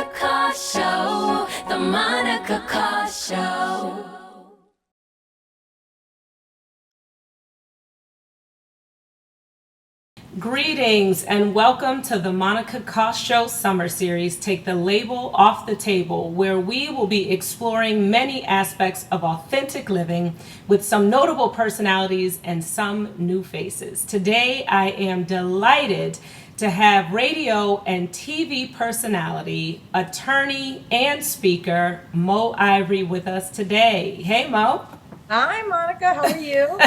Monica Carr Show. The Monica Carr Show. Greetings and welcome to the Monica Carr Show Summer Series, Take the Label Off the Table, where we will be exploring many aspects of authentic living with some notable personalities and some new faces. Today, I am delighted to have radio and TV personality, attorney, and speaker Mo Ivory with us today. Hey, Mo. Hi, Monica. How are you?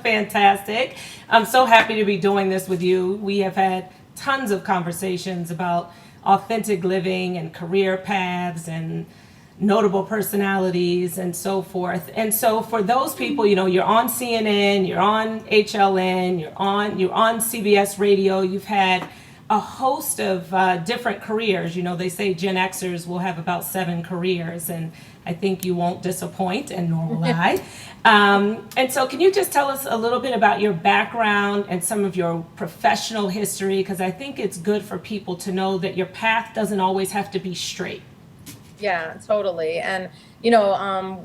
Fantastic. I'm so happy to be doing this with you. We have had tons of conversations about authentic living and career paths and notable personalities and so forth. And so for those people, you're on CNN, you're on HLN, you're on CBS radio, you've had a host of different careers. They say Gen Xers will have about 7 careers, and I think you won't disappoint, and nor will I. And so can you just tell us a little bit about your background and some of your professional history? Because I think it's good for people to know that your path doesn't always have to be straight. Yeah, totally. And,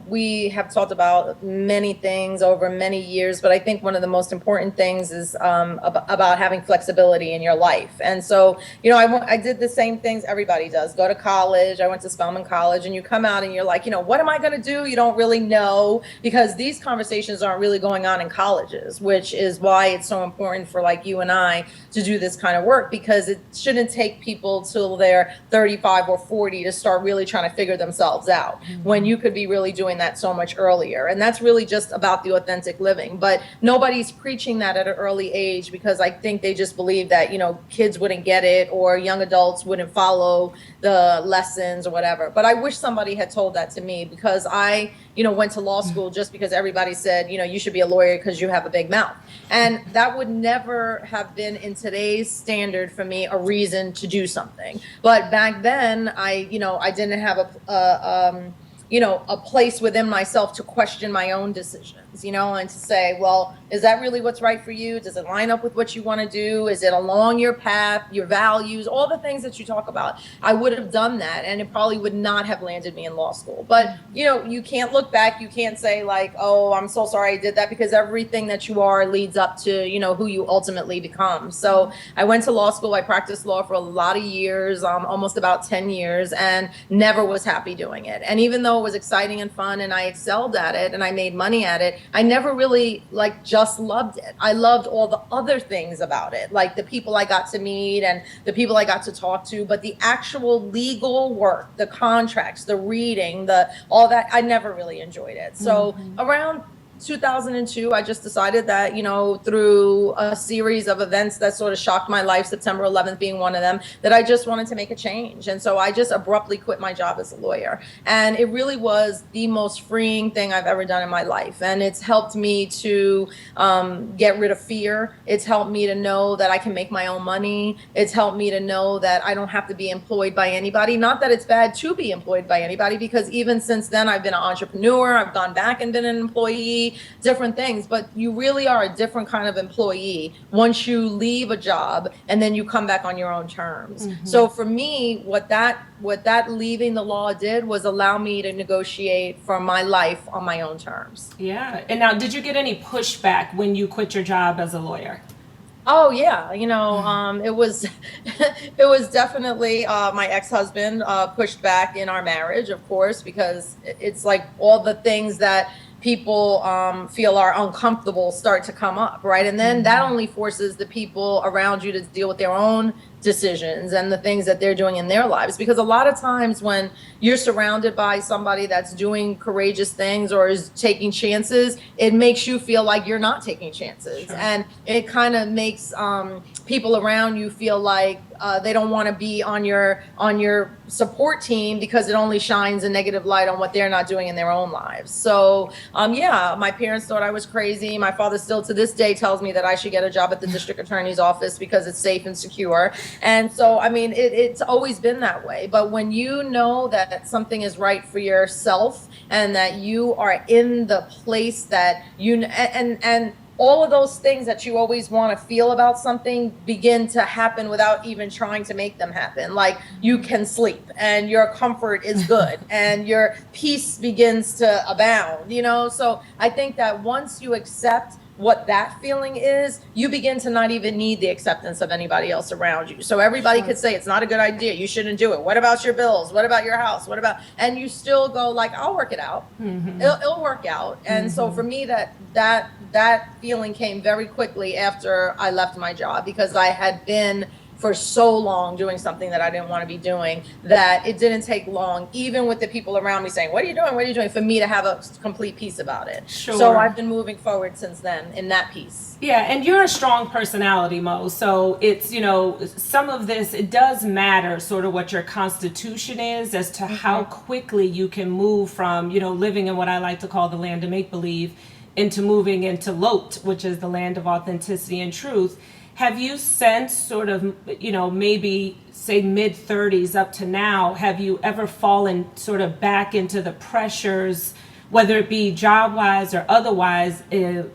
we have talked about many things over many years, but I think one of the most important things is about having flexibility in your life. And so, I did the same things everybody does. Go to college. I went to Spelman College, and you come out and you're like, what am I going to do? You don't really know, because these conversations aren't really going on in colleges, which is why it's so important for like you and I to do this kind of work, because it shouldn't take people till they're 35 or 40 to start really trying to figure themselves out, when you could be really doing that so much earlier. And that's really just about the authentic living. But nobody's preaching that at an early age, because I think they just believe that, kids wouldn't get it, or young adults wouldn't follow the lessons or whatever. But I wish somebody had told that to me, because I, went to law school just because everybody said, you should be a lawyer because you have a big mouth. And that would never have been, in today's standard, for me, a reason to do something. But back then, I didn't have a place within myself to question my own decisions, and to say, well, is that really what's right for you? Does it line up with what you want to do? Is it along your path, your values, all the things that you talk about? I would have done that, and it probably would not have landed me in law school. But, you can't look back. You can't say like, oh, I'm so sorry I did that, because everything that you are leads up to, who you ultimately become. So I went to law school. I practiced law for a lot of years, almost about 10 years, and never was happy doing it. And even though it was exciting and fun, and I excelled at it, and I made money at it, I never really just loved it. I loved all the other things about it, like the people I got to meet and the people I got to talk to, but the actual legal work, the contracts, the reading, all that, I never really enjoyed it. So around 2002, I just decided that, through a series of events that sort of shocked my life, September 11th being one of them, that I just wanted to make a change. And so I just abruptly quit my job as a lawyer. And it really was the most freeing thing I've ever done in my life. And it's helped me to get rid of fear. It's helped me to know that I can make my own money. It's helped me to know that I don't have to be employed by anybody. Not that it's bad to be employed by anybody, because even since then, I've been an entrepreneur. I've gone back and been an employee, different things, but you really are a different kind of employee once you leave a job and then you come back on your own terms. So for me, what that leaving the law did was allow me to negotiate for my life on my own terms. Yeah. And now, did you get any pushback when you quit your job as a lawyer? Oh yeah, it was it was definitely my ex-husband pushed back in our marriage, of course, because it's like all the things that people feel are uncomfortable start to come up, right? And then that only forces the people around you to deal with their own decisions and the things that they're doing in their lives. Because a lot of times when you're surrounded by somebody that's doing courageous things or is taking chances, it makes you feel like you're not taking chances. Sure. And it kind of makes people around you feel like they don't want to be on your support team, because it only shines a negative light on what they're not doing in their own lives. So yeah, my parents thought I was crazy. My father still to this day tells me that I should get a job at the district attorney's office because it's safe and secure. And so, I mean, it's always been that way. But when you know that something is right for yourself and that you are in the place that you, and all of those things that you always want to feel about something begin to happen without even trying to make them happen. Like you can sleep and your comfort is good and your peace begins to abound, you know? So I think that once you accept what that feeling is, you begin to not even need the acceptance of anybody else around you. So everybody could say it's not a good idea, you shouldn't do it. What about your bills? What about your house? What about, and you still go like, I'll work it out. It'll work out. And so for me, that feeling came very quickly after I left my job, because I had been for so long doing something that I didn't want to be doing, that it didn't take long, even with the people around me saying, what are you doing? What are you doing? For me to have a complete peace about it. Sure. So I've been moving forward since then in that piece. Yeah, and you're a strong personality, Mo. So it's, you know, some of this, it does matter sort of what your constitution is as to how quickly you can move from, you know, living in what I like to call the land of make-believe into moving into Lot, which is the land of authenticity and truth. Have you since sort of, you know, maybe say mid 30s up to now, have you ever fallen sort of back into the pressures, whether it be job wise or otherwise,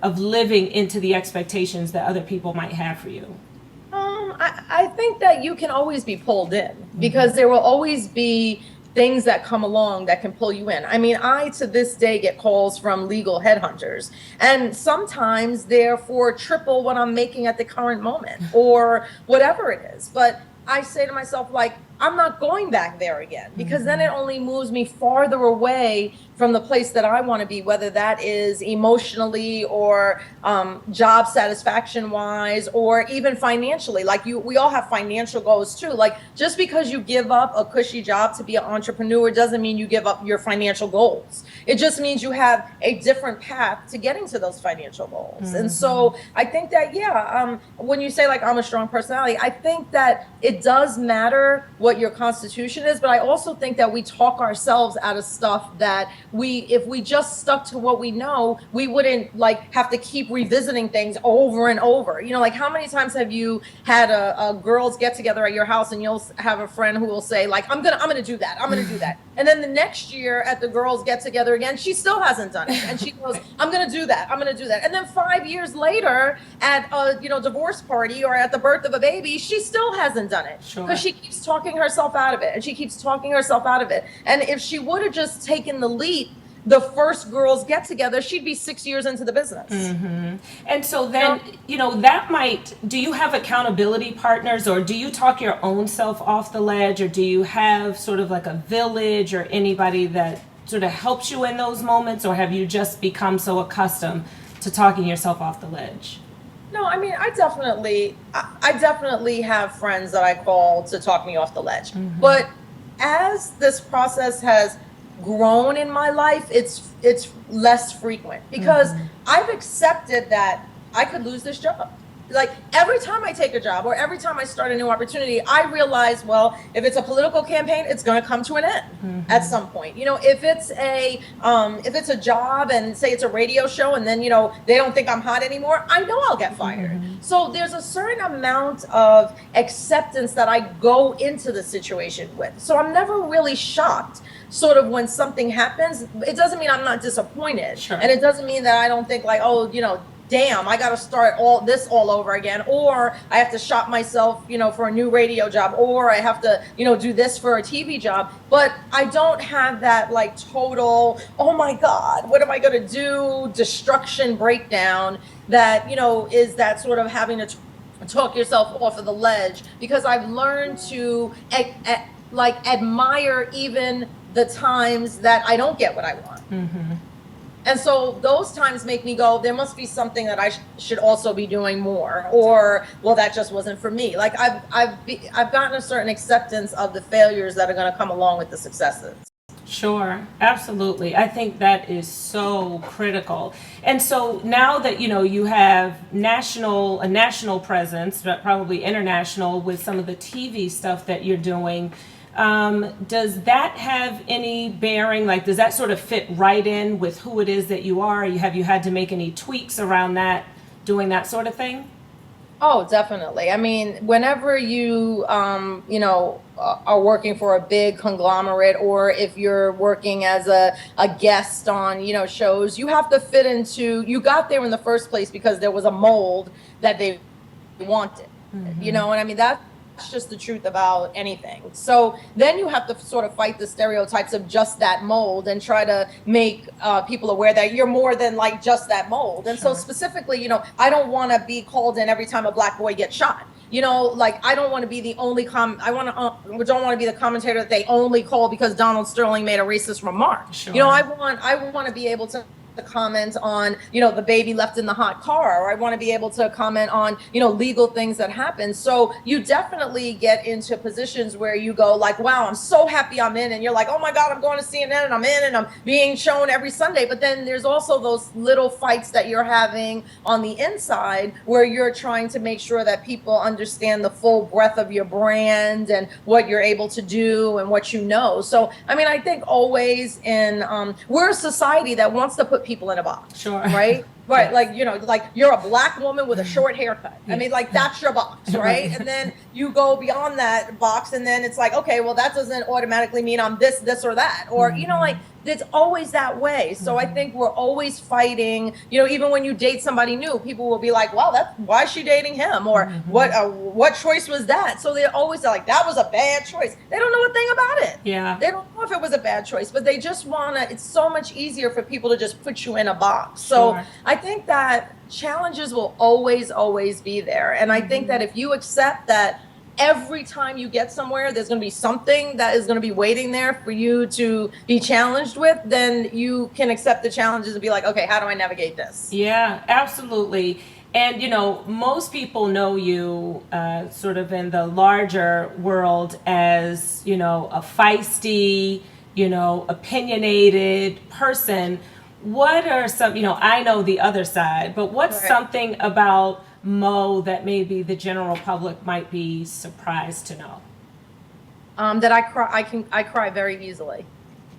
of living into the expectations that other people might have for you? I think that you can always be pulled in, because there will always be things that come along that can pull you in. I mean, I to this day get calls from legal headhunters, and sometimes they're for triple what I'm making at the current moment or whatever it is. But I say to myself, like, I'm not going back there again, because then it only moves me farther away from the place that I want to be, whether that is emotionally or job satisfaction wise, or even financially. Like we all have financial goals too. Like just because you give up a cushy job to be an entrepreneur doesn't mean you give up your financial goals. It just means you have a different path to getting to those financial goals. And so I think that, when you say like I'm a strong personality, I think that it does matter what your constitution is, but I also think that we talk ourselves out of stuff that if we just stuck to what we know, we wouldn't like have to keep revisiting things over and over. You know, like how many times have you had a girls get together at your house and you'll have a friend who will say like, I'm gonna do that. I'm gonna do that. And then the next year at the girls get together again, she still hasn't done it. And she goes, I'm gonna do that. I'm gonna do that. And then 5 years later at a, divorce party or at the birth of a baby, she still hasn't done it. Sure. Because she keeps talking herself out of it, and she keeps talking herself out of it. And if she would have just taken the leap the first girls get together, she'd be 6 years into the business. And so then, that might, do you have accountability partners, or do you talk your own self off the ledge, or do you have sort of like a village or anybody that sort of helps you in those moments, or have you just become so accustomed to talking yourself off the ledge? No, I mean, I definitely have friends that I call to talk me off the ledge. But as this process has grown in my life, it's less frequent, because I've accepted that I could lose this job. Like every time I take a job or every time I start a new opportunity, I realize, well, if it's a political campaign, it's going to come to an end at some point. If it's a job and say it's a radio show and then, they don't think I'm hot anymore, I know I'll get fired. So there's a certain amount of acceptance that I go into the situation with. So I'm never really shocked sort of when something happens. It doesn't mean I'm not disappointed. Sure. And it doesn't mean that I don't think like, oh, damn, I got to start all over again, or I have to shop myself, for a new radio job, or I have to, do this for a TV job. But I don't have that like total, oh my God, what am I going to do? Destruction breakdown that, is that sort of having to talk yourself off of the ledge, because I've learned to admire even the times that I don't get what I want. And so those times make me go, there must be something that I should also be doing more, or, well, that just wasn't for me. Like I've gotten a certain acceptance of the failures that are going to come along with the successes. Sure, absolutely. I think that is so critical. And so now that, you have a national presence, but probably international with some of the TV stuff that you're doing, does that have any bearing? Like, does that sort of fit right in with who it is that you are? Have you had to make any tweaks around that, doing that sort of thing? Oh, definitely. I mean, whenever you, are working for a big conglomerate, or if you're working as a guest on, shows, you have to fit into, you got there in the first place because there was a mold that they wanted, and I mean, that's just the truth about anything. So then you have to sort of fight the stereotypes of just that mold and try to make people aware that you're more than like just that mold. And so specifically, I don't want to be called in every time a Black boy gets shot. Like I don't want to be the only don't want to be the commentator that they only call because Donald Sterling made a racist remark. I want to be able to comment on, the baby left in the hot car, or I want to be able to comment on, legal things that happen. So you definitely get into positions where you go like, wow, I'm so happy I'm in. And you're like, oh my God, I'm going to CNN and I'm in and I'm being shown every Sunday. But then there's also those little fights that you're having on the inside where you're trying to make sure that people understand the full breadth of your brand and what you're able to do and what you know. So, I mean, I think always we're a society that wants to put people in a box. Sure. Right? Right. Like, like you're a Black woman with a short haircut. I mean, like that's your box, right? And then you go beyond that box and then it's like, okay, well, that doesn't automatically mean I'm this, or that. Or, like it's always that way. So I think we're always fighting, even when you date somebody new, people will be like, well, why is she dating him? Or what choice was that? So they're always like, that was a bad choice. They don't know a thing about it. Yeah. They don't know if it was a bad choice, but they just it's so much easier for people to just put you in a box. So I think that challenges will always be there. And I think that if you accept that every time you get somewhere, there's going to be something that is going to be waiting there for you to be challenged with, then you can accept the challenges and be like, okay, how do I navigate this? Yeah, absolutely. And, most people know you sort of in the larger world as, a feisty, opinionated person. What are some, I know the other side, but what's something about Mo that maybe the general public might be surprised to know? That I cry very easily.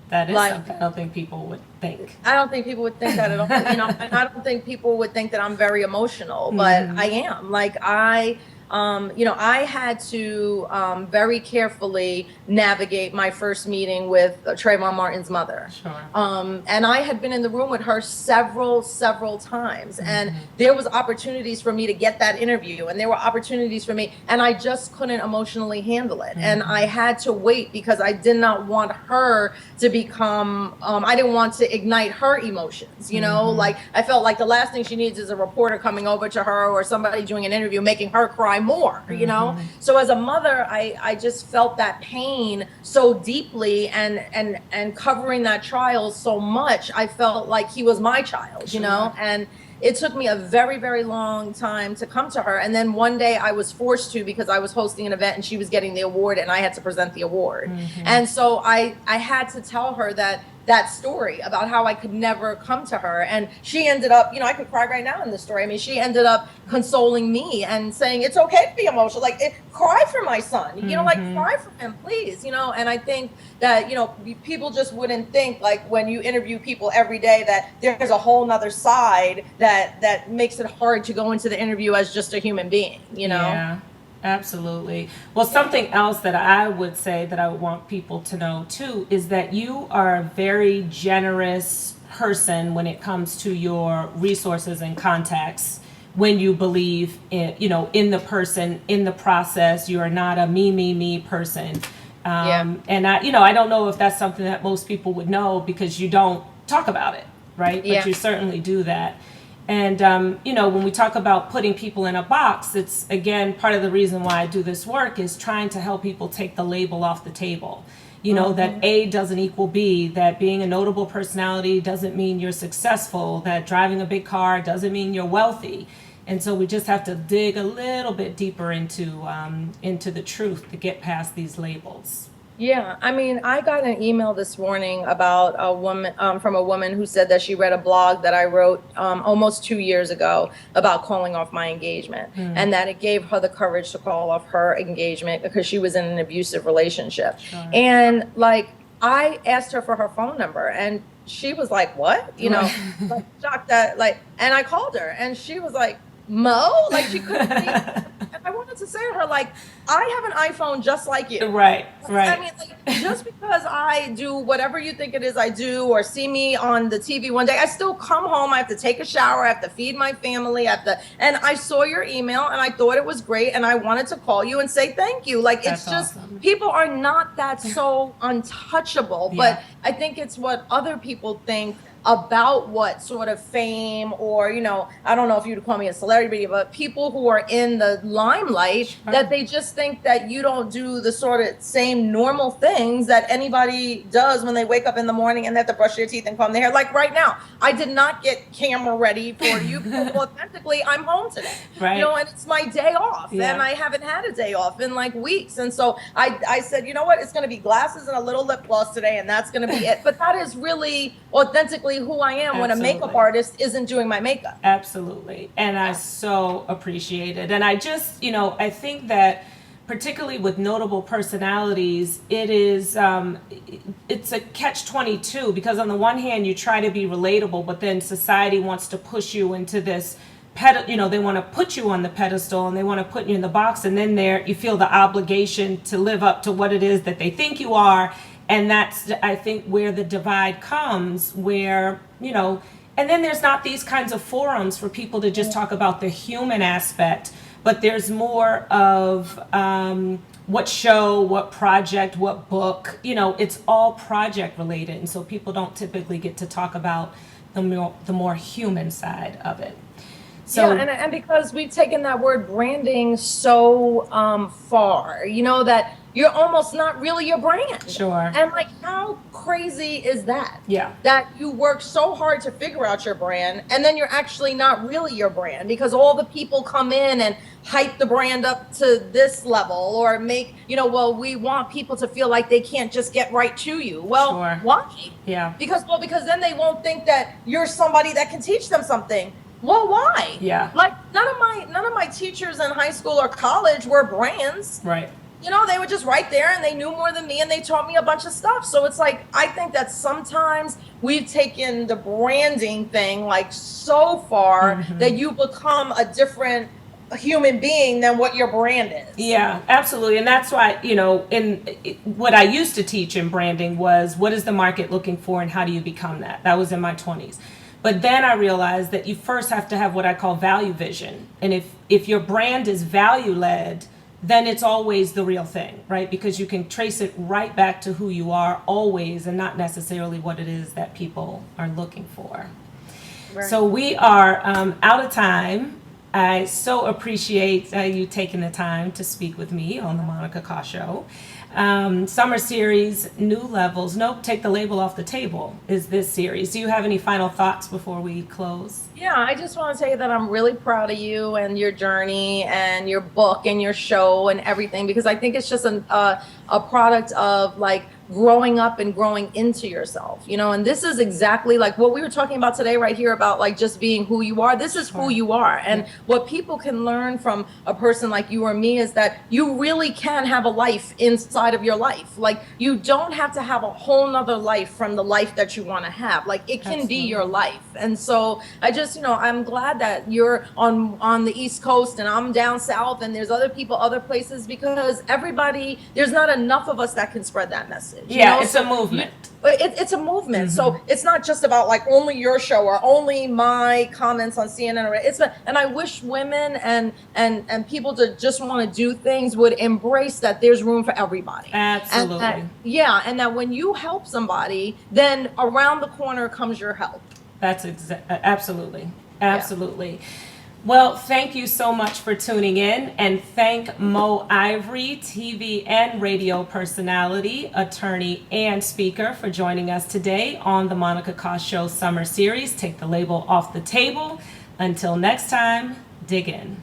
That is something I don't think people would think. I don't think people would think that at all. And I don't think people would think that I'm very emotional, but I am. I had to very carefully navigate my first meeting with Trayvon Martin's mother. Sure. And I had been in the room with her several times. And there was opportunities for me to get that interview. And there were opportunities for me. And I just couldn't emotionally handle it. And I had to wait because I did not want her to become, I didn't want to ignite her emotions. Like I felt like the last thing she needs is a reporter coming over to her or somebody doing an interview, making her cry more, So as a mother, I just felt that pain so deeply and covering that trial so much, I felt like he was my child, and it took me a very, very long time to come to her. And then one day I was forced to because I was hosting an event and she was getting the award and I had to present the award. And so I had to tell her that story about how I could never come to her. And she ended up, I could cry right now in this story. I mean, she ended up consoling me and saying, it's okay to be emotional. Cry for my son, cry for him, please, And I think that, people just wouldn't think like when you interview people every day that there's a whole nother side that makes it hard to go into the interview as just a human being, Yeah. Absolutely. Well, something else that I would say that I would want people to know too is that you are a very generous person when it comes to your resources and contacts. When you believe in, in the person, in the process, you are not a me person. And I don't know if that's something that most people would know because you don't talk about it, right? But you certainly do that. And, when we talk about putting people in a box, it's, again, part of the reason why I do this work is trying to help people take the label off the table. That A doesn't equal B, that being a notable personality doesn't mean you're successful, that driving a big car doesn't mean you're wealthy. And so we just have to dig a little bit deeper into the truth to get past these labels. Yeah, I mean, I got an email this morning about a woman from a woman who said that she read a blog that I wrote almost 2 years ago about calling off my engagement, and that it gave her the courage to call off her engagement because she was in an abusive relationship. Sure. And I asked her for her phone number, and she was like, "What?" Like shocked that and I called her, and she was like, Mo? Like she couldn't see. And I wanted to say to her, like, I have an iPhone just like you. Right, I right. mean, like, just because I do whatever you think it is I do, or see me on the TV one day, I still come home. I have to take a shower. I have to feed my family. I have to, and I saw your email and I thought it was great. And I wanted to call you and say thank you. Like, it's That's just, awesome. people are not that so untouchable, Yeah. but I think it's what other people think about what sort of fame, or I don't know if you'd call me a celebrity, but people who are in the limelight, Sure. that they just think that you don't do the sort of same normal things that anybody does when they wake up in the morning and they have to brush their teeth and comb their hair. Like right now, I did not get camera ready for you because authentically I'm home today. Right. And it's my day off, Yeah. and I haven't had a day off in like weeks. And so I said, you know what, it's going to be glasses and a little lip gloss today, and that's going to be it. But that is really authentically who I am when a makeup Absolutely. artist isn't doing my makeup. Absolutely. And I so appreciate it. And I just, I think that particularly with notable personalities, it is, it's a catch-22, because on the one hand, you try to be relatable, but then society wants to push you into this they want to put you on the pedestal and they want to put you in the box. And then you feel the obligation to live up to what it is that they think you are. And that's, I think, where the divide comes, where, and then there's not these kinds of forums for people to just talk about the human aspect, but there's more of what show, what project, what book, it's all project related. And so people don't typically get to talk about the more human side of it. So, yeah, and because we've taken that word branding so far, that you're almost not really your brand. Sure. And like, how crazy is that? Yeah. That you work so hard to figure out your brand, and then you're actually not really your brand, because all the people come in and hype the brand up to this level, or make, well, we want people to feel like they can't just get right to you. Well, Sure. why? Yeah. Because then they won't think that you're somebody that can teach them something. Well, why? Yeah. Like none of my teachers in high school or college were brands. Right. They were just right there, and they knew more than me, and they taught me a bunch of stuff. So it's like, I think that sometimes we've taken the branding thing like so far that you become a different human being than what your brand is. Yeah, absolutely. And that's why, what I used to teach in branding was, what is the market looking for and how do you become that? That was in my 20s. But then I realized that you first have to have what I call value vision. And if your brand is value led, then it's always the real thing, right? Because you can trace it right back to who you are always, and not necessarily what it is that people are looking for. Right. So we are out of time. I so appreciate you taking the time to speak with me on the Monica Kah Show. Summer series, New Levels. Nope, take the label off the table is this series. Do you have any final thoughts before we close? Yeah, I just want to say that I'm really proud of you and your journey and your book and your show and everything, because I think it's just a product of like growing up and growing into yourself, and this is exactly like what we were talking about today right here, about like just being who you are. This is who you are. And what people can learn from a person like you or me is that you really can have a life inside of your life. Like, you don't have to have a whole nother life from the life that you want to have. Like, it can be your life. And so I just, I'm glad that you're on the East Coast and I'm down south, and there's other people other places, because there's not enough of us that can spread that message. Yeah, it's a movement. It's a movement. So it's not just about like only your show or only my comments on CNN. And I wish women and people to just want to do things would embrace that there's room for everybody. Absolutely. And that when you help somebody, then around the corner comes your help. That's absolutely. Yeah. Well, thank you so much for tuning in, and thank Mo Ivory, TV and radio personality, attorney, and speaker, for joining us today on the Monica Kah Show Summer Series. Take the label off the table. Until next time, dig in.